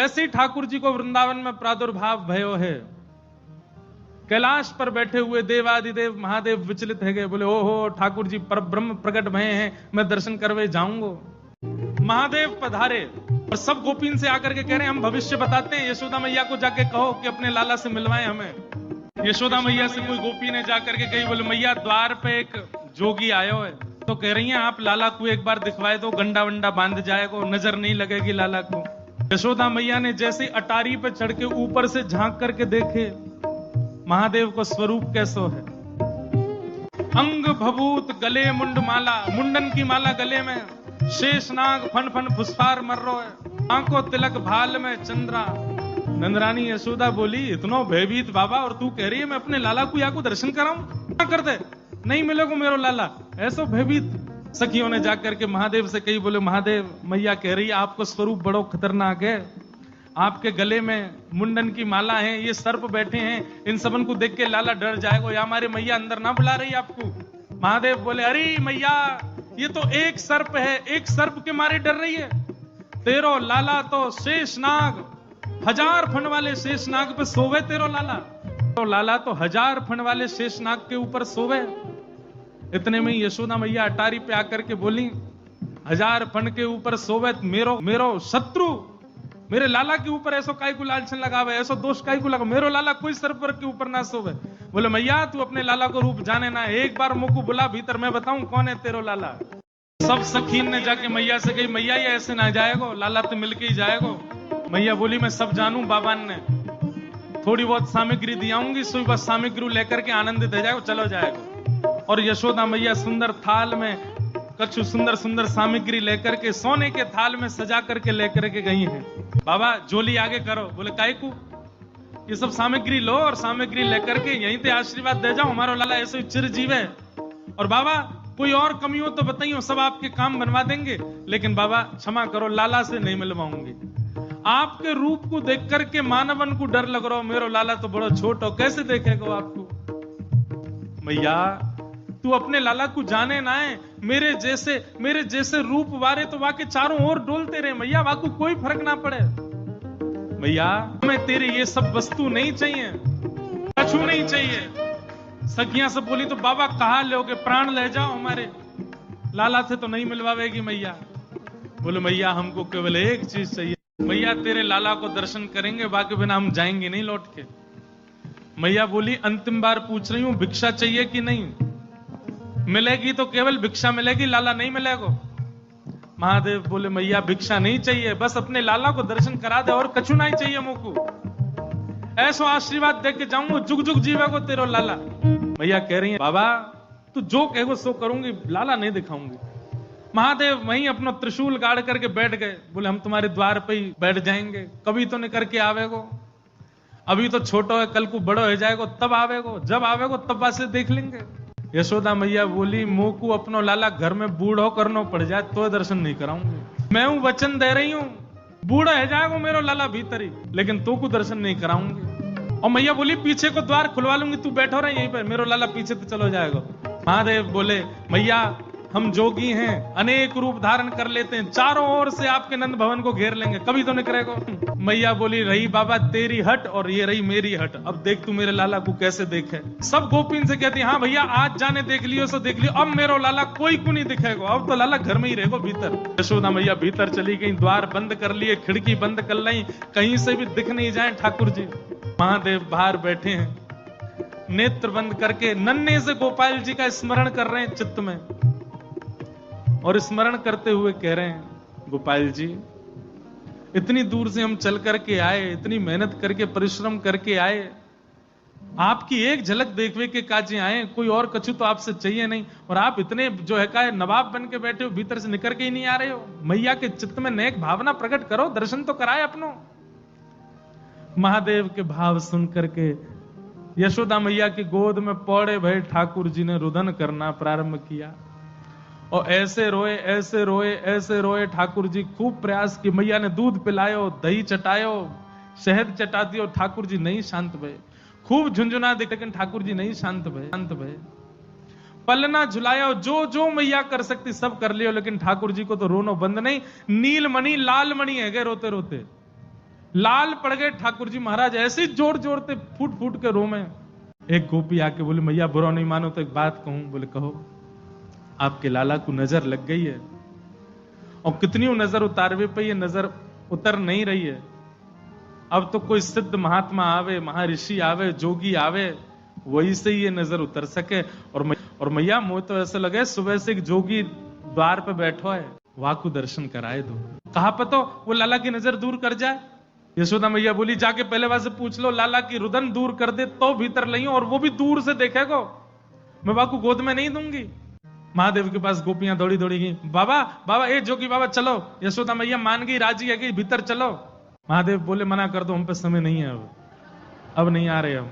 जैसे ही ठाकुर जी को वृंदावन में प्रादुर्भाव भयो है, कैलाश पर बैठे हुए देवादिदेव महादेव विचलित है गए, बोले ओहो ठाकुर जी पर ब्रह्म प्रकट भये हैं, मैं दर्शन करवे जाऊंगा। महादेव पधारे और सब गोपीन से आकर के कह रहे हैं हम भविष्य बताते हैं, यशोदा मैया को जाके कहो कि अपने लाला से मिलवाएं हमें। यशोदा मैया से कोई गोपी ने जाकर के कही, बोले मैया द्वार पे एक जोगी आयो है, तो कह रही हैं आप लाला को एक बार दिखवाए दो, गंडा वंडा बांध जाएगा, नजर नहीं लगेगी लाला को। यशोदा मैया ने जैसे अटारी पे चढ़ के ऊपर से झांक करके देखे महादेव को स्वरूप कैसो है, अंग भभूत गले मुंड माला, मुंडन की माला गले में, शेषनाग फन फन फुसफार मर रो है, आंखों तिलक भाल में चंद्रा। नंदरानी यशोदा बोली इतनो भयभीत बाबा, और तू कह रही है मैं अपने लाला को या को दर्शन कराऊं, क्या कर दे, नहीं मिलेगा मेरो लाला, ऐसो भयभीत। सखियों ने जाकर के महादेव से कही, बोले महादेव मैया कह रही है आपको स्वरूप बड़ो खतरनाक है, आपके गले में मुंडन की माला है, ये सर्प बैठे हैं, इन सबन को देख के लाला डर जाएगा, या हमारे मैया अंदर ना बुला रही आपको। महादेव बोले अरे मैया ये तो एक सर्प है, एक सर्प के मारे डर रही है, तेरो लाला तो शेषनाग, 1000 फण वाले शेषनाग पे सोवे तेरो लाला, तो लाला तो 1000 फण वाले शेषनाग के ऊपर सोवे। इतने में यशोदा मैया अटारी पे आकर के बोली 1000 फण के ऊपर सोवे मेरो शत्रु, मेरे लाला के ऊपर ऐसो काय को लालचन लगावे, ऐसो दोष काय को लगा, मेरो लाला कोई सर्प के ऊपर ना सोवे। बोले मैया तू अपने लाला को रूप जाने ना, एक बार मुझको बुला भीतर, मैं बताऊं कौन है तेरो लाला। सब सखीन ने जाके मैया से कही मैया ये ऐसे ना जाएगो, लाला तो मिलके ही जाएगो। मैया बोली मैं सब जानू, बाबा ने थोड़ी बहुत सामग्री दियाऊंगी, सुई बस सामग्री लेकर के आनंदित हो जाएगो, चलो जाएगो। और यशोदा मैया सुंदर थाल में कछु सुंदर सुंदर सामग्री लेकर के सोने के थाल में सजा करके लेकर के गई हैं। बाबा झोली आगे करो, बोले काय को, ये सब सामग्री लो और सामग्री लेकर के यहीं पे आशीर्वाद दे जाओ, हमारा लाला ऐसे चिरजीव है। और बाबा कोई और कमी हो तो बताइए, सब आपके काम बनवा देंगे, लेकिन बाबा क्षमा करो लाला से नहीं मिलवाऊंगी। आपके रूप को देख करके मानवन को डर लग रहा हो, मेरो लाला तो बड़ा छोट हो, कैसे देखेगा आपको। मैया तू अपने लाला को जाने ना है, मेरे जैसे रूप वारे तो वाके चारों ओर डोलते रहे मैया, वाको कोई फर्क ना पड़े। मैया हमें तेरे ये सब वस्तु नहीं चाहिए, कछु नहीं चाहिए। सखियां सब बोली तो बाबा कहा लोगे, प्राण ले जाओ, हमारे लाला से तो नहीं मिलवावेगी मैया। बोले मैया हमको केवल एक चीज चाहिए, मैया तेरे लाला को दर्शन करेंगे, बाकी बिना हम जाएंगे नहीं लौट के। मैया बोली अंतिम बार पूछ रही हूं भिक्षा चाहिए कि नहीं, मिलेगी तो केवल भिक्षा मिलेगी, लाला नहीं मिलेगा। महादेव बोले मैया भिक्षा नहीं चाहिए, बस अपने लाला को दर्शन करा दे, और कछु नहीं चाहिए मुझको, ऐसो आशीर्वाद दे के जाऊंगा, जुग जुग जीवेगो तेरो लाला। मैया कह रही है बाबा तू जो कहेगो सो करूंगी, लाला नहीं दिखाऊंगी। महादेव वहीं अपना त्रिशूल गाड़ करके बैठ गए, बोले हम तुम्हारे द्वार पे ही बैठ जाएंगे, कभी तो नहीं करके आवेगो, अभी तो छोटो है, कल को बड़ो हो जाएगो तब आवेगो, जब आवेगो तब बात देख लेंगे। यशोदा मैया बोली मुंह को अपनो लाला घर में बूढ़ो करनो पड़ जाए तो दर्शन नहीं कराऊंगी। मैं हूं वचन दे रही हूं, बूढ़ा है जाएगा मेरो लाला भीतर ही, लेकिन तो को दर्शन नहीं कराऊंगी। और मैया बोली पीछे को द्वार खुलवा लूंगी, तू बैठो रहे यहीं पर, मेरो लाला पीछे तो चलो जाएगा। महादेव बोले मैया हम जोगी हैं, अनेक रूप धारण कर लेते हैं, चारों ओर से आपके नंद भवन को घेर लेंगे, कभी तो नहीं करेगा। मैया बोली रही बाबा तेरी हट और ये रही मेरी हट, अब देख तू मेरे लाला को कैसे देखे। सब गोपीन से कहती हाँ भैया आज जाने देख लियो सो देख लियो, अब मेरो लाला कोई को नहीं दिखेगा, अब तो लाला घर में ही रहेगा भीतर। यशोदा मैया भीतर चली गई, द्वार बंद कर लिए, खिड़की बंद कर ली, कहीं से भी दिख नहीं जाए ठाकुर जी। महादेव बाहर बैठे हैं, नेत्र बंद करके नन्हे से गोपाल जी का स्मरण कर रहे हैं चित्त में, और स्मरण करते हुए कह रहे हैं गोपाल जी इतनी दूर से हम चल करके आए, इतनी मेहनत करके परिश्रम करके आए, आपकी एक झलक देखने के काजे आए, कोई और कछु तो आपसे चाहिए नहीं, और आप इतने जो है का नवाब बन के बैठे हो, भीतर से निकल के ही नहीं आ रहे हो। मैया के चित्त में नेक भावना प्रकट करो, दर्शन तो कराए अपनो। महादेव के भाव सुन करके यशोदा मैया की गोद में पौड़े भय ठाकुर जी ने रुदन करना प्रारंभ किया, और ऐसे रोए ऐसे रोए ऐसे रोए। ठाकुर जी खूब प्रयास की, मैया ने दूध पिलायो, दही चटायो, शहद चटा दियो, ठाकुर जी नहीं शांत भये। खूब झुंझुना दे, लेकिन ठाकुर जी नहीं शांत भये। पलना झुलायो, जो जो मैया कर सकती सब कर लियो, लेकिन ठाकुर जी को तो रोनो बंद नहीं। नीलमणि लाल मणि है गए रोते रोते, लाल पड़ गए ठाकुर जी महाराज, ऐसे जोर जोरते फूट फूट के रोमे। एक गोपी आके बोले मैया बुरा नहीं मानो तो एक बात कहूं। बोले कहो। आपके लाला को नजर लग गई है, और कितनी नजर उतारवे पे ये नजर उतर नहीं रही है। अब तो कोई सिद्ध महात्मा आवे, महर्षि आवे, जोगी आवे, वही से ये नजर उतर सके। और मैया मुझे तो ऐसे लगे सुबह से एक जोगी द्वार पे बैठो है, वहां को दर्शन कराए दो। कहा पतो वो लाला की नजर दूर कर जाए। यशोदा मैया बोली जाके पहले वहां से पूछ लो, लाला की रुदन दूर कर दे तो भीतर नहीं, और वो भी दूर से देखेगो, मैं बाबा को गोद में नहीं दूंगी। महादेव के पास गोपियां दौड़ी दौड़ी गई, बाबा बाबा ए जोगी बाबा चलो। यशोदा मैया मान गई, राजी है गई, भीतर चलो। महादेव बोले मना कर दो, हम पे समय नहीं है, अब नहीं आ रहे हम,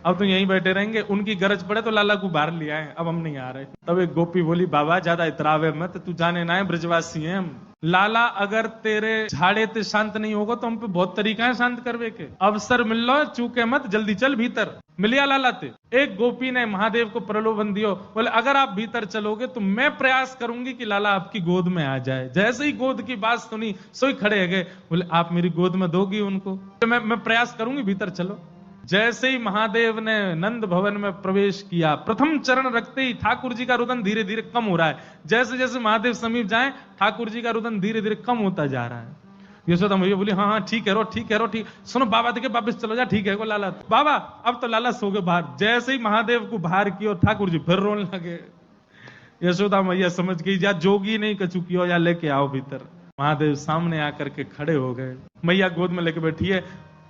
अब तो यहीं बैठे रहेंगे, उनकी गरज पड़े तो लाला को बाहर ले आए, अब हम नहीं आ रहे। तब एक गोपी बोली बाबा ज्यादा इतरावे मत, तू जाने ना है ब्रजवासी हैं हम। लाला अगर तेरे झाड़े ते शांत नहीं होगा तो हम पे बहुत तरीका है शांत करवे के, अवसर मिल लो चूके मत, जल्दी चल भीतर। मिलिया लाला ते। एक गोपी ने महादेव को प्रलोभन दियो, बोले अगर आप भीतर चलोगे तो मैं प्रयास करूंगी कि लाला आपकी गोद में आ जाए। जैसे ही गोद की बात सुनी सोई खड़े है गए, बोले आप मेरी गोद में दोगी उनको? तो मैं प्रयास करूंगी, भीतर चलो। जैसे ही महादेव ने नंद भवन में प्रवेश किया, प्रथम चरण रखते ही ठाकुर जी का रुदन धीरे धीरे कम हो रहा है। जैसे जैसे महादेव समीप जाए ठाकुर जी का रुदन धीरे धीरे कम होता जा रहा है। यशोदा मैया बोली हाँ हाँ ठीक है रो, ठीक है रो, ठीक। सुनो बाबा देखे वापिस चलो जा, ठीक है को लाला। बाबा अब तो लाला सो गए बाहर। जैसे ही महादेव को बाहर किया ठाकुर जी फिर रोने लगे। यशोदा मैया समझ गई या जोगी नहीं कछु कियो, या लेके आओ भीतर। महादेव सामने आकर के खड़े हो गए, मैया गोद में लेके बैठी है,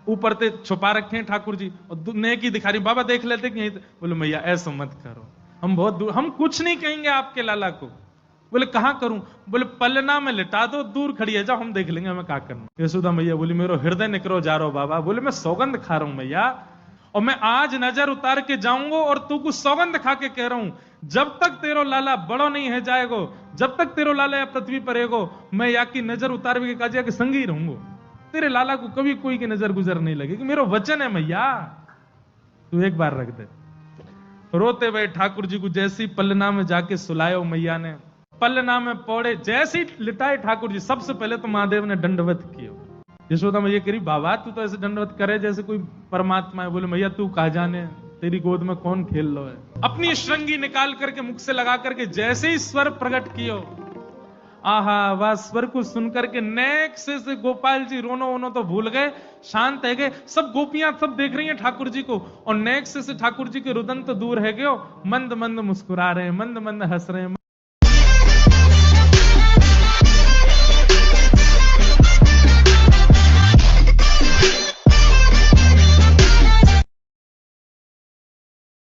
ऊपर ते छुपा रखे हैं ठाकुर जी, और नेकी दिखा रही। बाबा देख लेते कि बोले मैया ऐसा मत करो, हम बहुत दूर, हम कुछ नहीं कहेंगे आपके लाला को। बोले कहां करूं? बोले पलना में लिटा दो, दूर खड़ी है, जाओ हम देख लेंगे हमें क्या करना। यशोदा मैया बोली मेरा हृदय निकरो जा रहा हो बाबा। बोले मैं सौगंध खा रहा हूं मैया, और मैं आज नजर उतार के जाऊंगा, और तू को सौगंध खा के कह रहा हूं, जब तक तेरो लाला बड़ो नहीं है जाएगो, जब तक तेरो लाला या पृथ्वी पर रहेगो, मैं या की नजर उतार के काजिया के संग ही रहूंगा। तेरे लाला को कभी कोई की नजर गुजर नहीं लगेगी, मेरा वचन है मैया, तू एक बार रख दे। रोते हुए ठाकुर जी को जैसी पलना में जाके सुलायो मैया ने, पलना में पौड़े जैसे ही लिटाए ठाकुर जी, सबसे पहले तो महादेव ने दंडवत किया। यशोदा मैया कह रही बाबा तू तो ऐसे दंडवत करे जैसे कोई परमात्मा है। बोले मैया तू कहा जाने, तेरी गोद में कौन खेल लो है। अपनी श्रृंगी निकाल करके मुख से लगा करके जैसे ही स्वर प्रकट कियो, आहा वह स्वर को सुनकर के नेक से गोपाल जी रोनो वोनो तो भूल गए, शांत है गए। सब गोपियां सब देख रही हैं ठाकुर जी को, और नेक से ठाकुर जी के रुदन तो दूर है गयो, मंद मंद मुस्कुरा रहे हैं, मंद मंद हंस रहे हैं।